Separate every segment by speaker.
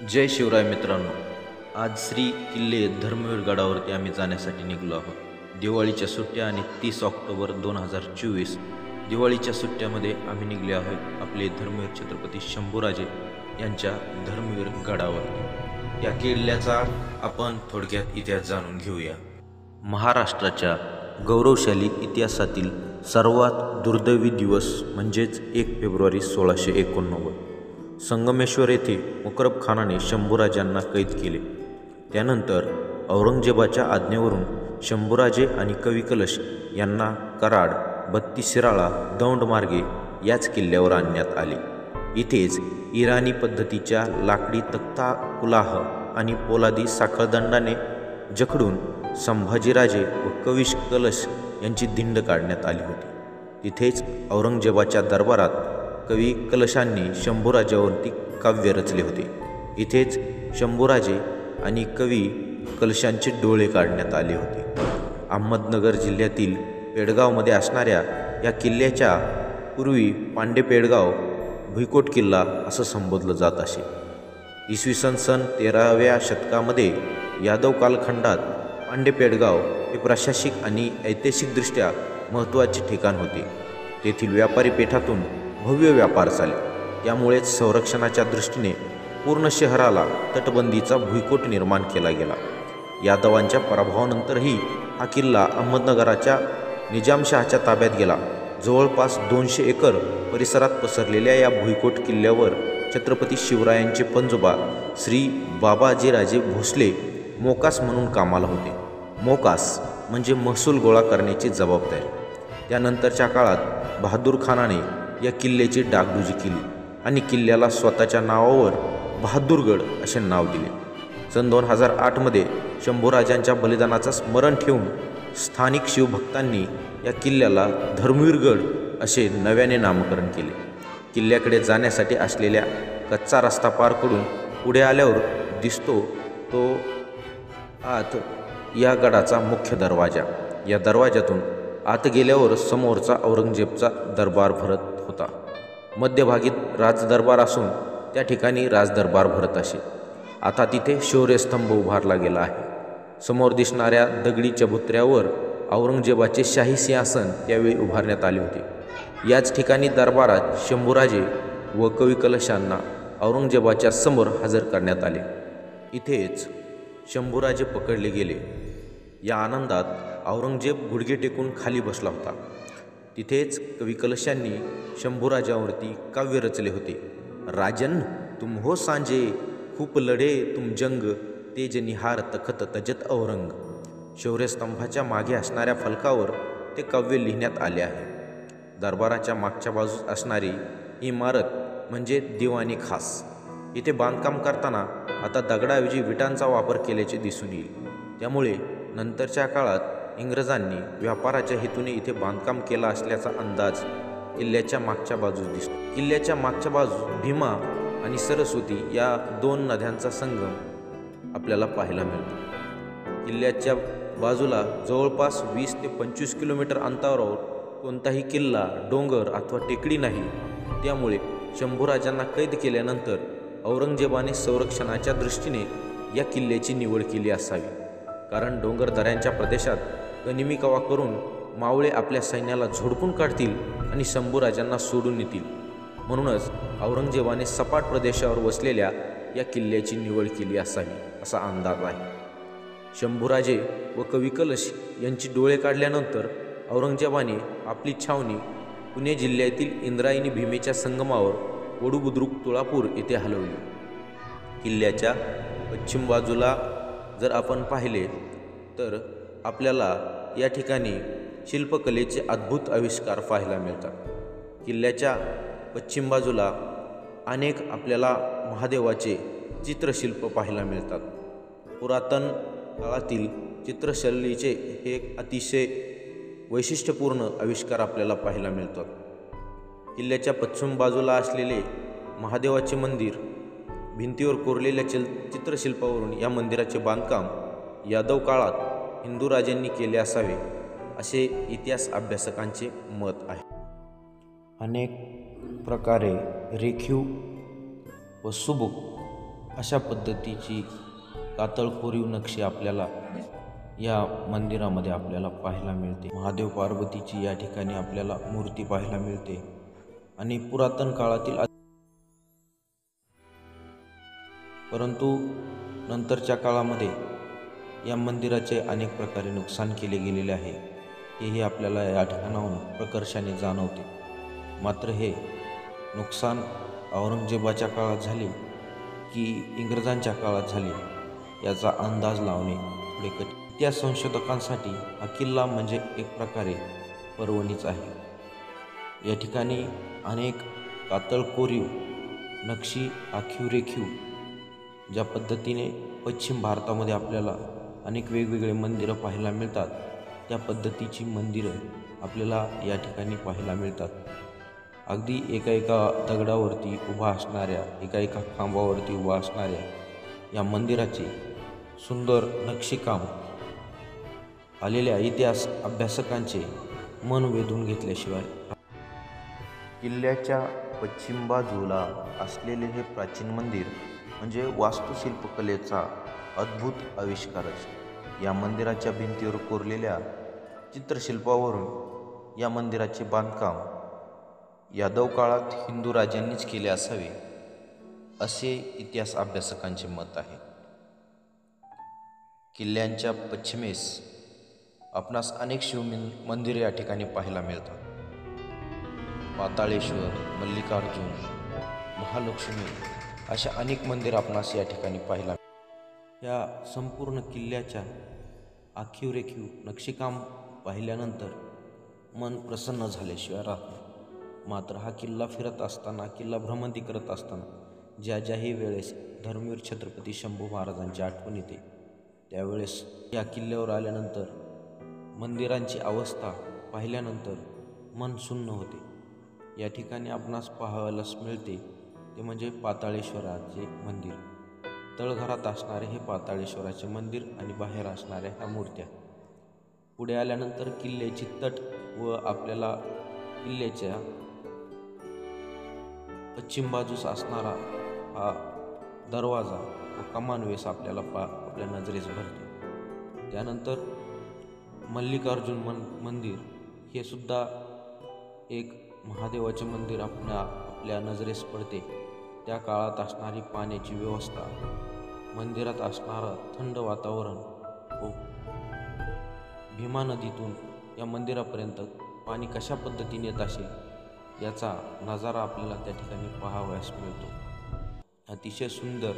Speaker 1: जय शिवराय मित्रांनो, आज श्री किल्ले धर्मवीर गडावरती आम्ही जाण्यासाठी निघलो आहोत। दिवाळीच्या सुट्ट्या आणि 30 ऑक्टोबर 2024 दिवाळीच्या सुट्ट्यामध्ये आम्ही निघले आहोत आपले धर्मवीर छत्रपती शंभूराजे यांच्या धर्मवीर गडावरती। या किल्ल्याचा आपण थोडक्यात इतिहास जाणून घेऊया। महाराष्ट्राच्या गौरवशाली इतिहासातील सर्वात दुर्दैवी दिवस म्हणजेच 1 फेब्रुवारी 1689 संगमेश्वर येथे मुकरब खानाने शंभूराजांना कैद केले। त्यानंतर औरंगजेबाच्या आज्ञेवरून शंभूराजे आणि कवी कलश यांना कराड, बत्ती शिराळा, दौंड मार्गे याच किल्ल्यावर आणण्यात आले। इथेच इराणी पद्धतीच्या लाकडी तख्ता कुलाह आणि पोलादी साखळदंडाने जखडून संभाजीराजे व कवी कलश यांची धिंड काढण्यात आली होती। तिथेच औरंगजेबाच्या दरबारात कवी कलशांनी शंभूराजावरती काव्य रचले होते। इथेच शंभूराजे आणि कवी कलशांचे डोळे काढण्यात आले होते। अहमदनगर जिल्ह्यातील पेडगावमध्ये असणाऱ्या या किल्ल्याच्या पूर्वी पांडे पेडगाव भुईकोट किल्ला असं संबोधलं जात असे। इसवी सन 13व्या शतकामध्ये यादव कालखंडात पांडे पेडगाव हे प्रशासकीय आणि ऐतिहासिकदृष्ट्या महत्त्वाचे ठिकाण होते। तेथील व्यापारी पेठातून भव्य व्यापार चाले। त्यामुळेच संरक्षणाच्या दृष्टीने पूर्ण शहराला तटबंदीचा भुईकोट निर्माण केला गेला। यादवांच्या पराभवानंतरही हा किल्ला अहमदनगराच्या निजामशहाच्या ताब्यात गेला। जवळपास 200 एकर परिसरात पसरलेल्या या भुईकोट किल्ल्यावर छत्रपती शिवरायांचे पणजोबा श्री बाबाजीराजे भोसले मोकास म्हणून कामाला होते। मोकास म्हणजे महसूल गोळा करण्याची जबाबदारी। त्यानंतरच्या काळात बहादूर खानाने या किल्ल्याची डागडुजी केली आणि किल्ल्याला स्वतःच्या नावावर बहादूरगड असे नाव दिले। सन 2008 शंभूराजांच्या बलिदानाचा स्मरण ठेवून स्थानिक शिवभक्तांनी या किल्ल्याला धर्मवीरगड असे नव्याने नामकरण केले। किल्ल्याकडे जाण्यासाठी असलेल्या कच्चा रस्ता पार करून पुढे आल्यावर दिसतो तो आत या गडाचा मुख्य दरवाजा। या दरवाजातून आत गेल्यावर समोरचा औरंगजेबचा दरबार भरत होता। मध्यभागी राजदरबार असून त्या ठिकाणी राजदरबार भरत असे। आता तिथे शौर्यस्तंभ उभारला गेला आहे। समोर दिसणाऱ्या दगडी चबुतऱ्यावर औरंगजेबाचे शाही सिंहासन त्यावेळी उभारण्यात आले होते। याच ठिकाणी दरबारात शंभूराजे व कवी कलशांना औरंगजेबाच्या समोर हजर करण्यात आले। इथेच शंभूराजे पकडले गेले। या आनंदात औरंगजेब गुडघे टेकून खाली बसला होता। तिथेच कवी कलशांनी शंभूराजावरती काव्य रचले होते। राजन तुम हो सांजे खूप लढे तुम जंग तेज निहार तखत तजत औरंग। शौर्यस्तंभाच्या मागे असणाऱ्या फलकावर ते काव्य लिहिण्यात आले आहे। दरबाराच्या मागच्या बाजूस असणारी इमारत म्हणजे दिवाणी खास। इथे बांधकाम करताना आता दगडाऐवजी विटांचा वापर केल्याचे दिसून येईल। त्यामुळे नंतरच्या काळात इंग्रजांनी व्यापाराच्या हेतूने इथे बांधकाम केला असल्याचा अंदाज किल्ल्याच्या मागच्या बाजूस दिसतो। किल्ल्याच्या मागच्या बाजूस भीमा आणि सरस्वती या 2 नद्यांचा संगम आपल्याला पाहायला मिळतो। किल्ल्याच्या बाजूला जवळपास 20 ते 25 किलोमीटर अंतरावर कोणताही किल्ला, डोंगर अथवा टेकडी नाही। त्यामुळे शंभूराजांना कैद केल्यानंतर औरंगजेबाने संरक्षणाच्या दृष्टीने या किल्ल्याची निवड केली असावी। कारण डोंगरदऱ्यांच्या प्रदेशात गनिमी कावा करून मावळे आपल्या सैन्याला झोडपून काढतील आणि शंभूराजांना सोडून नेतील। म्हणूनच औरंगजेबाने सपाट प्रदेशावर वसलेल्या या किल्ल्याची निवड केली असावी असा अंदाज आहे। शंभूराजे व कवी कलश यांची डोळे काढल्यानंतर औरंगजेबाने आपली छावणी पुणे जिल्ह्यातील इंद्रायणी भीमेच्या संगमावर वडूबुद्रुक तुळापूर येथे हलवली। किल्ल्याच्या पश्चिम बाजूला जर आपण पाहिले तर आपल्याला या ठिकाणी शिल्पकलेचे अद्भुत आविष्कार पाहायला मिळतात। किल्ल्याच्या पश्चिम बाजूला अनेक आपल्याला महादेवाचे चित्रशिल्प पाहायला मिळतात। पुरातन काळातील चित्रशैलीचे हे एक अतिशय वैशिष्ट्यपूर्ण आविष्कार आपल्याला पाहायला मिळतात। किल्ल्याच्या पश्चिम बाजूला असलेले महादेवाचे मंदिर भिंतीवर कोरलेल्या चित्रशिल्पावरून या मंदिराचे बांधकाम यादव काळात हिंदू राजांनी केले असावे असे इतिहास अभ्यासकांचे मत आहे। अनेक प्रकारे रेखीव व सुबक अशा पद्धतीची कातळ कोरीव नक्षी आपल्याला या मंदिरामध्ये आपल्याला पाहायला मिळते। महादेव पार्वतीची या ठिकाणी आपल्याला मूर्ती पाहायला मिळते आणि पुरातन काळातील परंतु नंतरच्या काळामध्ये या मंदिराचे अनेक प्रकारे नुकसान केले गेलेले आहे, हेही आपल्याला या ठिकाणाहून प्रकर्षाने जाणवते। मात्र हे नुकसान औरंगजेबाच्या काळात झाले की इंग्रजांच्या काळात झाले याचा अंदाज लावणे थोडे कठीण। इतिहास संशोधकांसाठी हा किल्ला म्हणजे एक प्रकारे पर्वणीच आहे। या ठिकाणी अनेक कातळ कोरीव नक्षी आखीव रेखीव ज्या पद्धतीने पश्चिम भारतामध्ये आपल्याला अनेक वेगवेगळे मंदिरं पाहायला मिळतात, त्या पद्धतीची मंदिरं आपल्याला या ठिकाणी पाहायला मिळतात। अगदी एका दगडावरती उभा असणाऱ्या एका खांबावरती उभा असणाऱ्या या मंदिराचे सुंदर नक्षीकाम आलेल्या इतिहास अभ्यासकांचे मन वेधून घेतल्याशिवाय। किल्ल्याच्या पश्चिम बाजूला असलेले हे प्राचीन मंदिर म्हणजे वास्तुशिल्पकलेचा अद्भुत आविष्कारच। या मंदिराच्या भिंतीवर कोरलेल्या चित्रशिल्पावरून या मंदिराचे बांधकाम यादव काळात हिंदू राजांनीच केले असावे असे इतिहास अभ्यासकांचे मत आहे। किल्ल्याच्या पश्चिमेस आपणास अनेक मंदिरे या ठिकाणी पाहायला मिळतात। पाताळेश्वर, मल्लिकार्जुन, महालक्ष्मी अशा अनेक मंदिर आपणास या ठिकाणी पाहायला मिळतात। या संपूर्ण किल्ल्याच्या आखीव रेखीव नक्षीकाम पाहिल्यानंतर मन प्रसन्न झाल्याशिवाय राहत नाही। मात्र हा किल्ला फिरत असताना, किल्ला भ्रमंती करत असताना ज्याही वेळेस धर्मवीर छत्रपती शंभू महाराजांची आठवण येते, त्यावेळेस या किल्ल्यावर आल्यानंतर मंदिरांची अवस्था पाहिल्यानंतर मन सुन्न होते। या ठिकाणी आपणास पाहावयास मिळते ते म्हणजे पाताळेश्वराचे मंदिर। तळघरात असणारे हे पाताळेश्वराचे मंदिर आणि बाहेर असणाऱ्या ह्या मूर्त्या। पुढे आल्यानंतर किल्ल्याची तट व आपल्याला किल्ल्याच्या पश्चिम बाजूस असणारा हा दरवाजा व कमानवेस आपल्या नजरेस भरते। त्यानंतर मल्लिकार्जुन मंदिर हे सुद्धा एक महादेवाचे मंदिर आपल्या नजरेस पडते। त्या काळात असणारी पाण्याची व्यवस्था, मंदिरात असणारं थंड वातावरण व भीमा नदीतून या मंदिरापर्यंत पाणी कशा पद्धतीने येत असेल याचा नजारा आपल्याला त्या ठिकाणी पाहावयास मिळतो। अतिशय सुंदर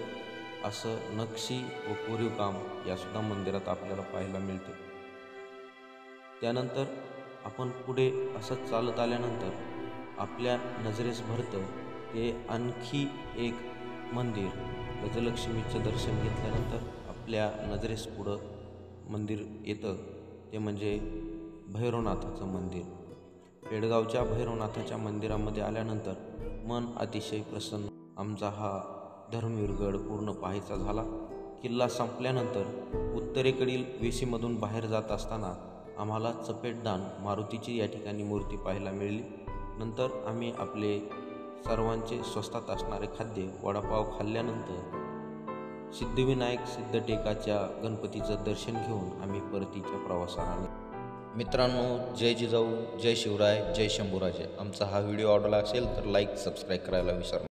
Speaker 1: असं नक्षी व कोरीव काम यासुद्धा मंदिरात आपल्याला पाहायला मिळते। त्यानंतर आपण पुढे असं चालत आल्यानंतर आपल्या नजरेस भरतं ते आणखी एक मंदिर। गजलक्ष्मीचं दर्शन घेतल्यानंतर आपल्या नजरेस पुढं मंदिर येतं ते म्हणजे भैरवनाथाचं मंदिर। पेडगावच्या भैरवनाथाच्या मंदिरामध्ये आल्यानंतर मन अतिशय प्रसन्न। आमचा हा धर्मवीरगड पूर्ण पाहायचा झाला। किल्ला संपल्यानंतर उत्तरेकडील वेशीमधून बाहेर जात असताना आम्हाला चपेटदान मारुतीची या ठिकाणी मूर्ती पाहायला मिळाली। नंतर आम्ही आपले सर्वांचे स्वस्तात असणारे खाद्य वडापाव खाल्ल्यानंतर सिद्धिविनायक सिद्धटेकाच्या गणपतीचं दर्शन घेऊन आम्ही परतीच्या प्रवासाला। मित्रांनो, जय जिजाऊ, जय शिवराय, जय शंभूराजे। आमचा हा व्हिडिओ आवडला असेल तर लाईक, सबस्क्राईब करायला विसरू नका।